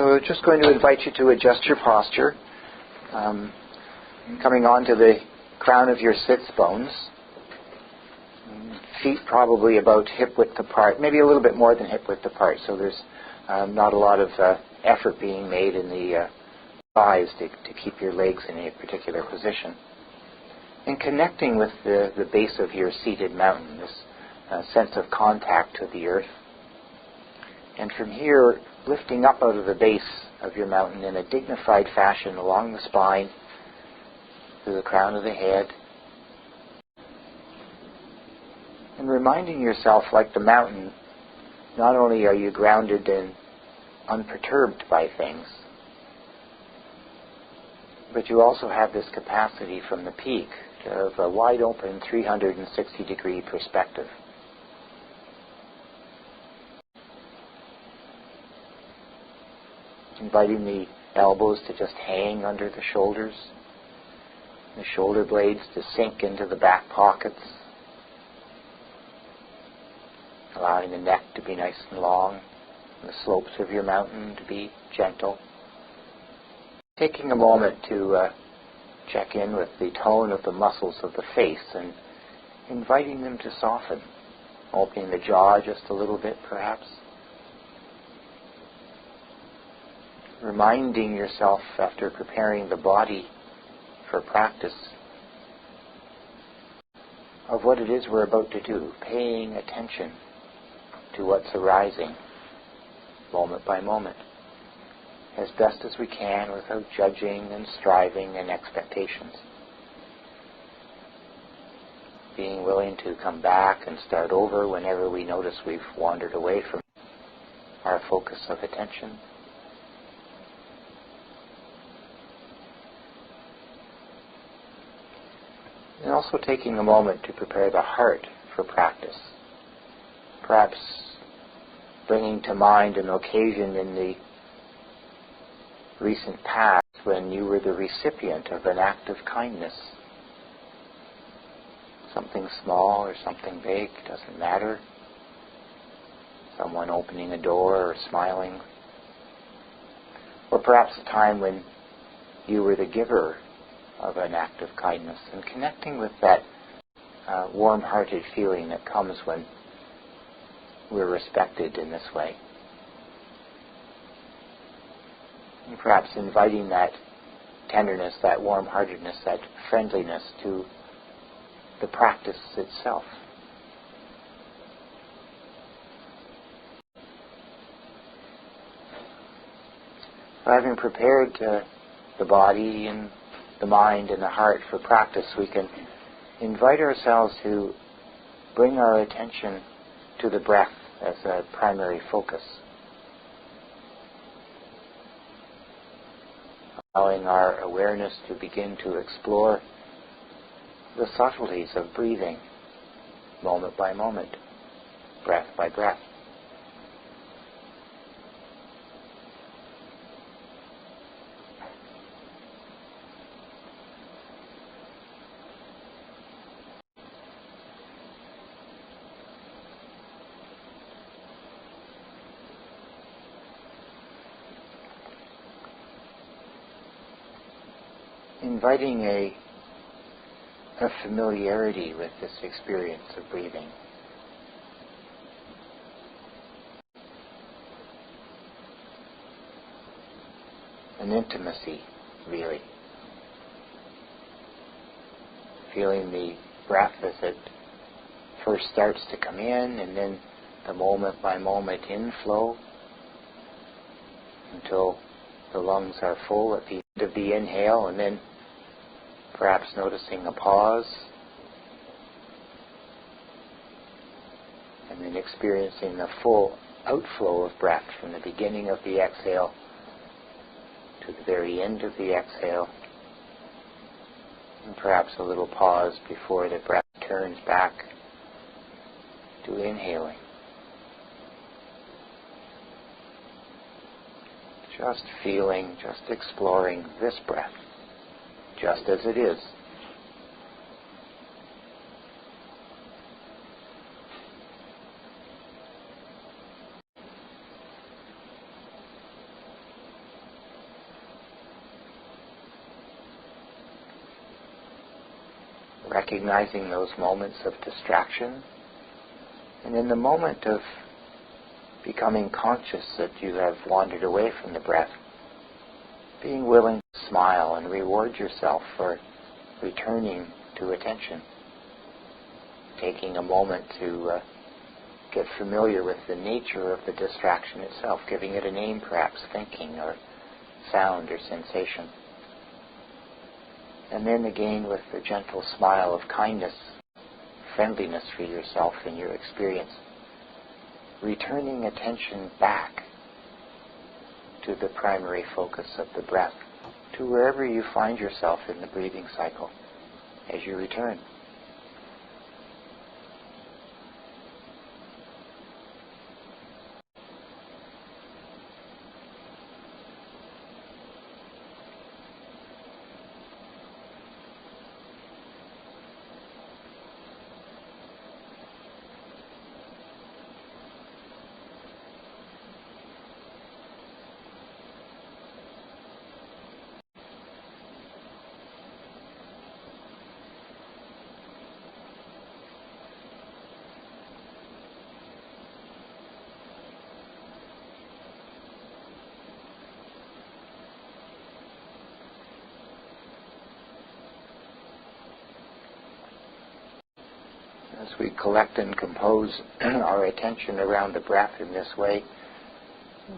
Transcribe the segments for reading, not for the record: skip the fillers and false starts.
So just going to invite you to adjust your posture, coming onto the crown of your sits bones. Feet probably about hip width apart, maybe a little bit more than hip width apart, so there's not a lot of effort being made in the thighs to keep your legs in a particular position. And connecting with the base of your seated mountain, this sense of contact to the earth. And from here, lifting up out of the base of your mountain in a dignified fashion along the spine, to the crown of the head, and reminding yourself, like the mountain, not only are you grounded and unperturbed by things, but you also have this capacity from the peak of a wide open 360-degree perspective. Inviting the elbows to just hang under the shoulders, the shoulder blades to sink into the back pockets, allowing the neck to be nice and long, and the slopes of your mountain to be gentle. Taking a moment to check in with the tone of the muscles of the face and inviting them to soften, opening the jaw just a little bit perhaps. Reminding yourself after preparing the body for practice of what it is we're about to do, paying attention to what's arising moment by moment, as best as we can without judging and striving and expectations. Being willing to come back and start over whenever we notice we've wandered away from our focus of attention. And also taking a moment to prepare the heart for practice. Perhaps bringing to mind an occasion in the recent past when you were the recipient of an act of kindness. Something small or something big, doesn't matter. Someone opening a door or smiling. Or perhaps a time when you were the giver of an act of kindness, and connecting with that warm-hearted feeling that comes when we're respected in this way. And perhaps inviting that tenderness, that warm-heartedness, that friendliness to the practice itself. Having prepared the body and the mind and the heart for practice, we can invite ourselves to bring our attention to the breath as a primary focus. Allowing our awareness to begin to explore the subtleties of breathing, moment by moment, breath by breath. Inviting a familiarity with this experience of breathing. An intimacy, really. Feeling the breath as it first starts to come in, and then the moment by moment inflow until the lungs are full at the end of the inhale, and then perhaps noticing a pause, and then experiencing the full outflow of breath from the beginning of the exhale to the very end of the exhale, and perhaps a little pause before the breath turns back to inhaling. Just feeling, just exploring this breath, just as it is. recognizing those moments of distraction, and in the moment of becoming conscious that you have wandered away from the breath, being willing to smile and reward yourself for returning to attention, taking a moment to get familiar with the nature of the distraction itself, giving it a name perhaps, thinking or sound or sensation. And then again with a gentle smile of kindness, friendliness for yourself in your experience, returning attention back to the primary focus of the breath, to wherever you find yourself in the breathing cycle as you return. As we collect and compose our attention around the breath in this way,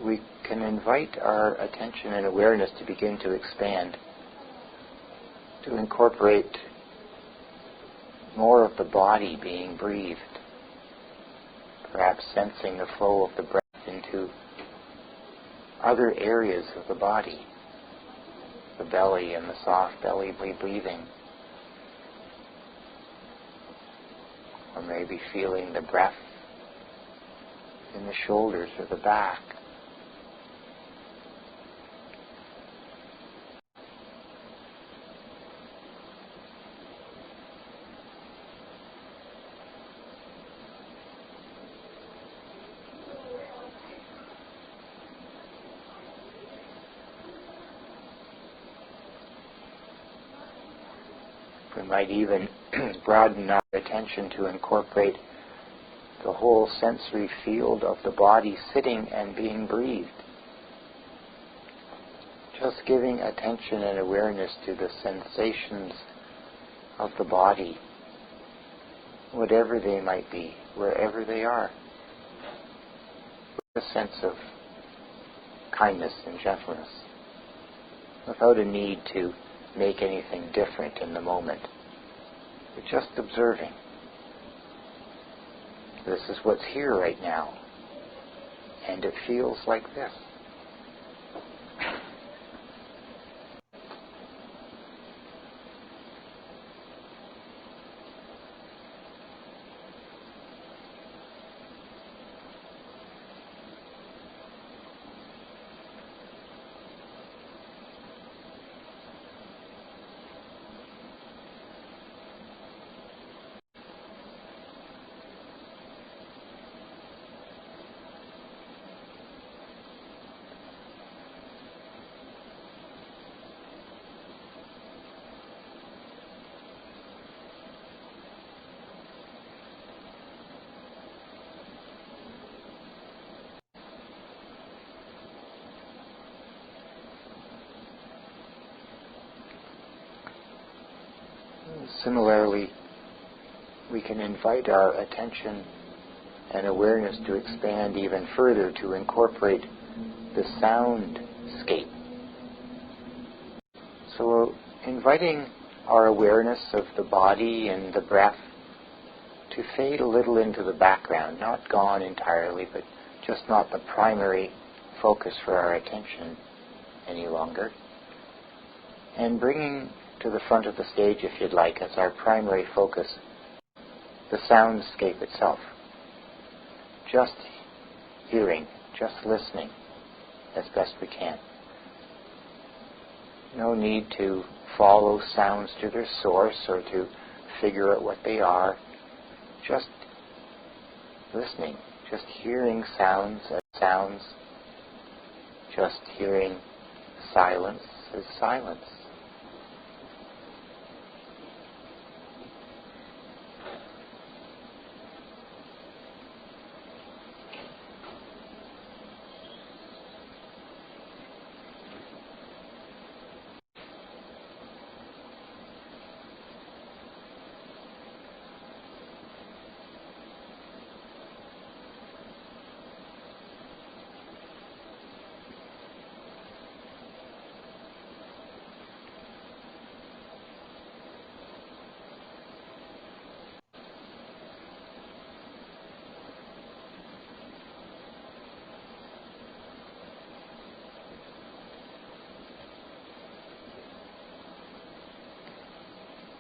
we can invite our attention and awareness to begin to expand, to incorporate more of the body being breathed, perhaps sensing the flow of the breath into other areas of the body, the belly and the soft belly breathing. Or maybe feeling the breath in the shoulders or the back. We might even broaden our attention to incorporate the whole sensory field of the body sitting and being breathed. Just giving attention and awareness to the sensations of the body, whatever they might be, wherever they are, with a sense of kindness and gentleness, without a need to make anything different in the moment. But just observing. This is what's here right now, and it feels like this. Similarly, we can invite our attention and awareness to expand even further, to incorporate the soundscape. So inviting our awareness of the body and the breath to fade a little into the background, not gone entirely, but just not the primary focus for our attention any longer. And bringing to the front of the stage, if you'd like, as our primary focus, the soundscape itself. Just hearing, just listening as best we can. No need to follow sounds to their source or to figure out what they are. Just listening, just hearing sounds as sounds, just hearing silence as silence.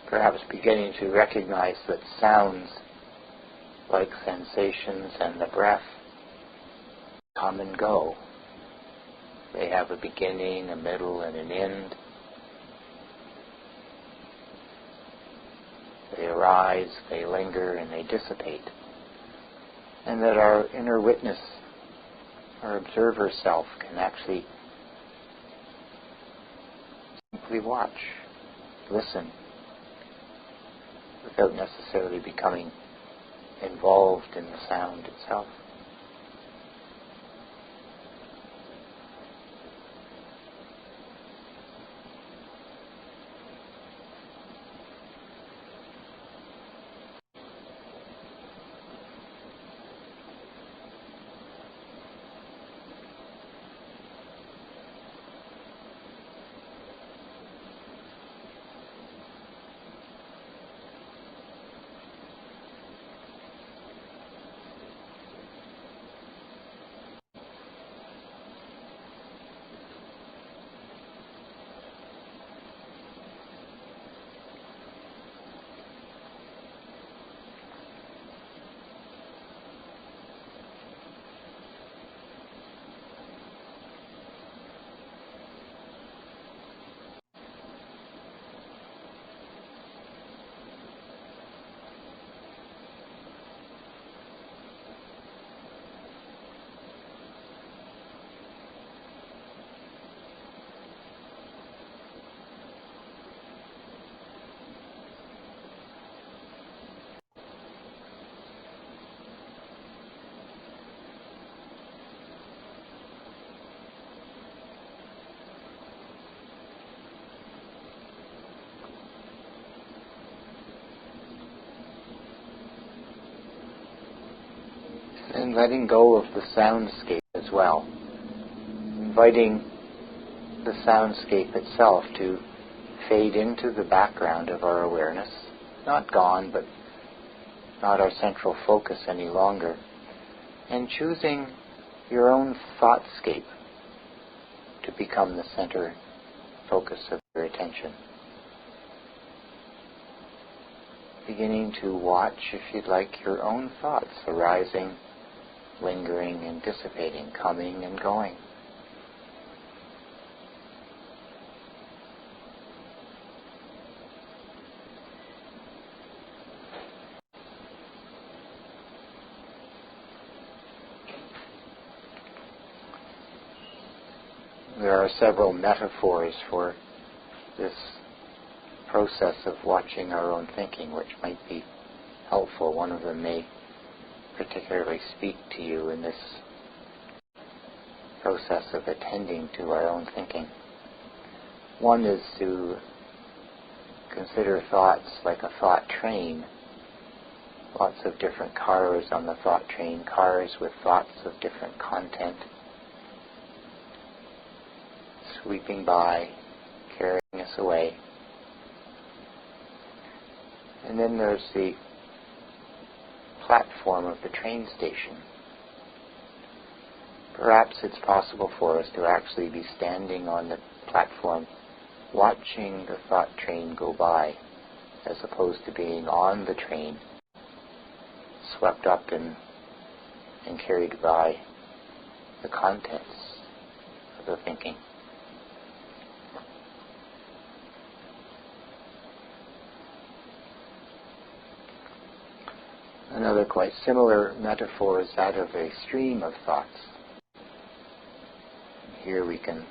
Perhaps beginning to recognize that sounds like sensations and the breath come and go. They have a beginning, a middle, and an end. They arise, they linger, and they dissipate. And that our inner witness, our observer self, can actually simply watch, listen, without necessarily becoming involved in the sound itself. And letting go of the soundscape as well. Inviting the soundscape itself to fade into the background of our awareness. Not gone, but not our central focus any longer. And choosing your own thoughtscape to become the center focus of your attention. Beginning to watch, if you'd like, your own thoughts arising, lingering and dissipating, coming and going. There are several metaphors for this process of watching our own thinking, which might be helpful. One of them may particularly speak to you in this process of attending to our own thinking. One is to consider thoughts like a thought train. Lots of different cars on the thought train, cars with thoughts of different content, sweeping by, carrying us away. And then there's the platform of the train station. Perhaps it's possible for us to actually be standing on the platform watching the thought train go by, as opposed to being on the train, swept up and carried by the contents of the thinking. Another quite similar metaphor is that of a stream of thoughts. Here we can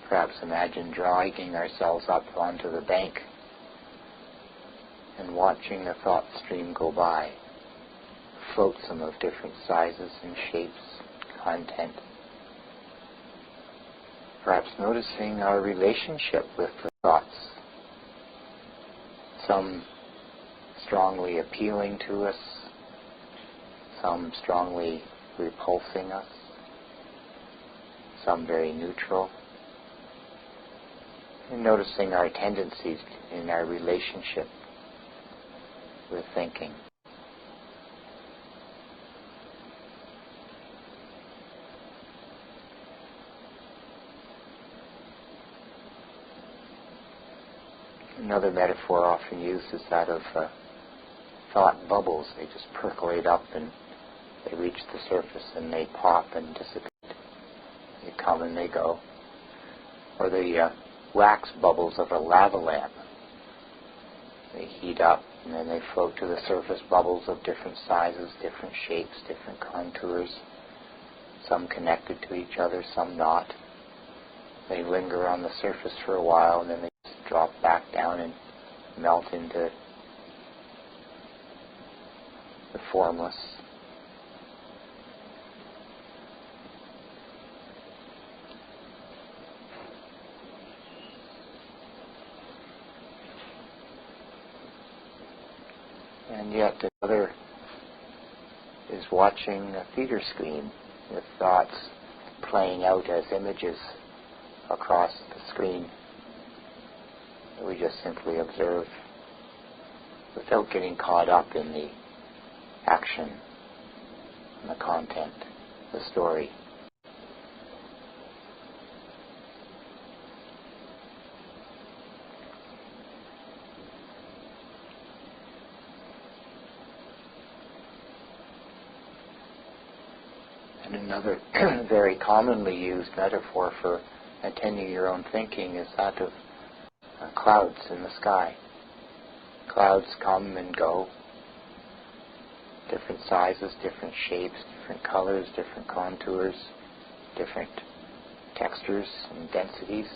perhaps imagine dragging ourselves up onto the bank and watching the thought stream go by, flotsam of different sizes and shapes, content. Perhaps noticing our relationship with the thoughts, some strongly appealing to us, some strongly repulsing us, some very neutral, and noticing our tendencies in our relationship with thinking. Another metaphor often used is that of thought bubbles. They just percolate up and they reach the surface and they pop and dissipate. They come and they go. Or the wax bubbles of a lava lamp. They heat up and then they float to the surface, bubbles of different sizes, different shapes, different contours, some connected to each other, some not. They linger on the surface for a while and then they just drop back down and melt into the formless. And yet another is watching a theater screen with thoughts playing out as images across the screen. We just simply observe without getting caught up in the action, the content, the story. And another very commonly used metaphor for attending your own thinking is that of clouds in the sky. Clouds come and go, different sizes, different shapes, different colors, different contours, different textures and densities,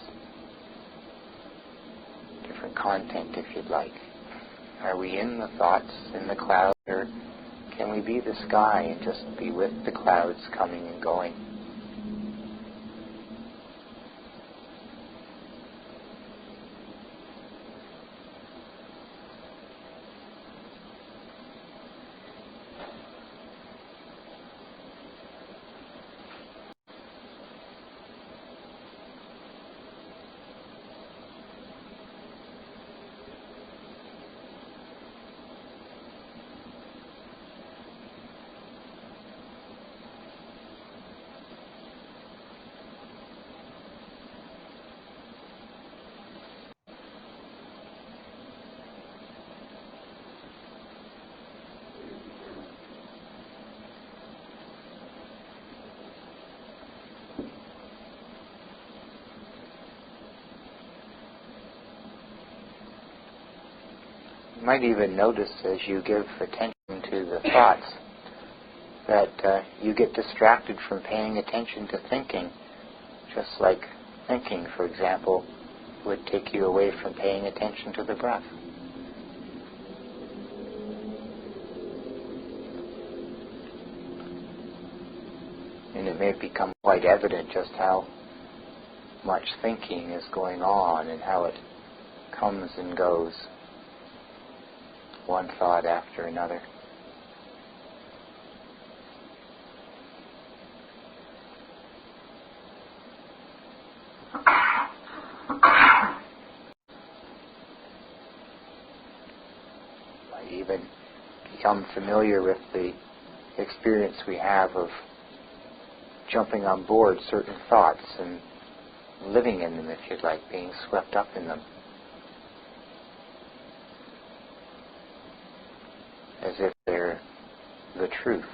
different content if you'd like. Are we in the thoughts in the clouds, or can we be the sky and just be with the clouds coming and going? You might even notice as you give attention to the thoughts that you get distracted from paying attention to thinking, just like thinking, for example, would take you away from paying attention to the breath. And it may become quite evident just how much thinking is going on and how it comes and goes, one thought after another. Might even become familiar with the experience we have of jumping on board certain thoughts and living in them, if you'd like, being swept up in them, as if they're the truth.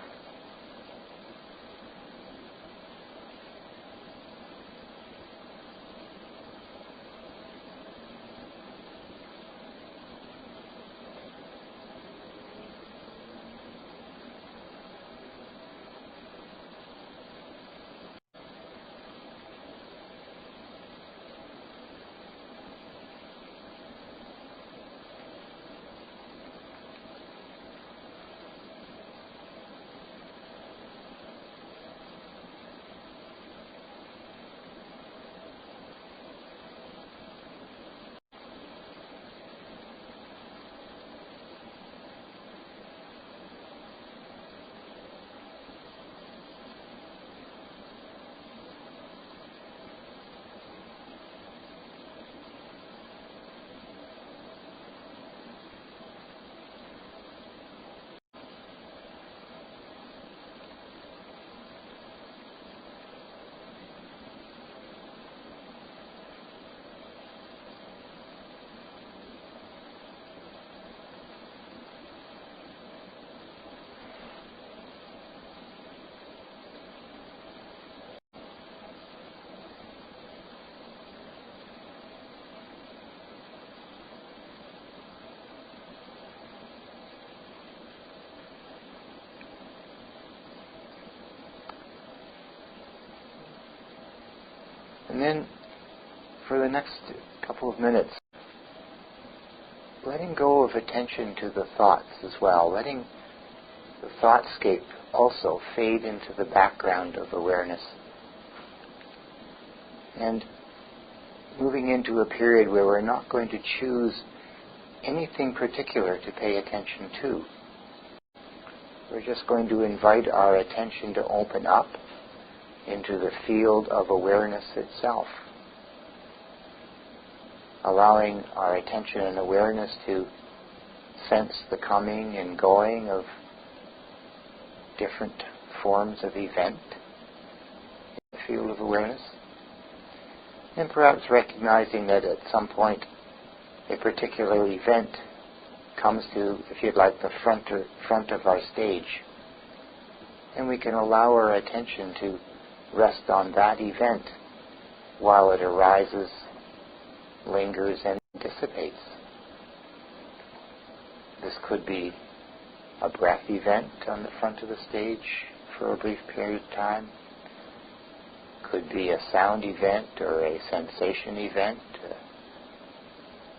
And then for the next couple of minutes, letting go of attention to the thoughts as well, letting the thoughtscape also fade into the background of awareness, and moving into a period where we're not going to choose anything particular to pay attention to. We're just going to invite our attention to open up into the field of awareness itself, allowing our attention and awareness to sense the coming and going of different forms of event in the field of awareness, and perhaps recognizing that at some point a particular event comes to, if you'd like, the front of our stage, and we can allow our attention to rest on that event while it arises, lingers, and dissipates. This could be a breath event on the front of the stage for a brief period of time. Could be a sound event or a sensation event,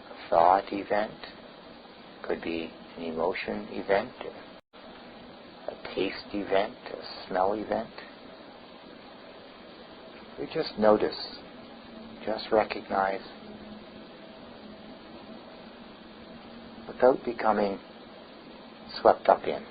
a thought event. Could be an emotion event, a taste event, a smell event. We just notice, just recognize, without becoming swept up in.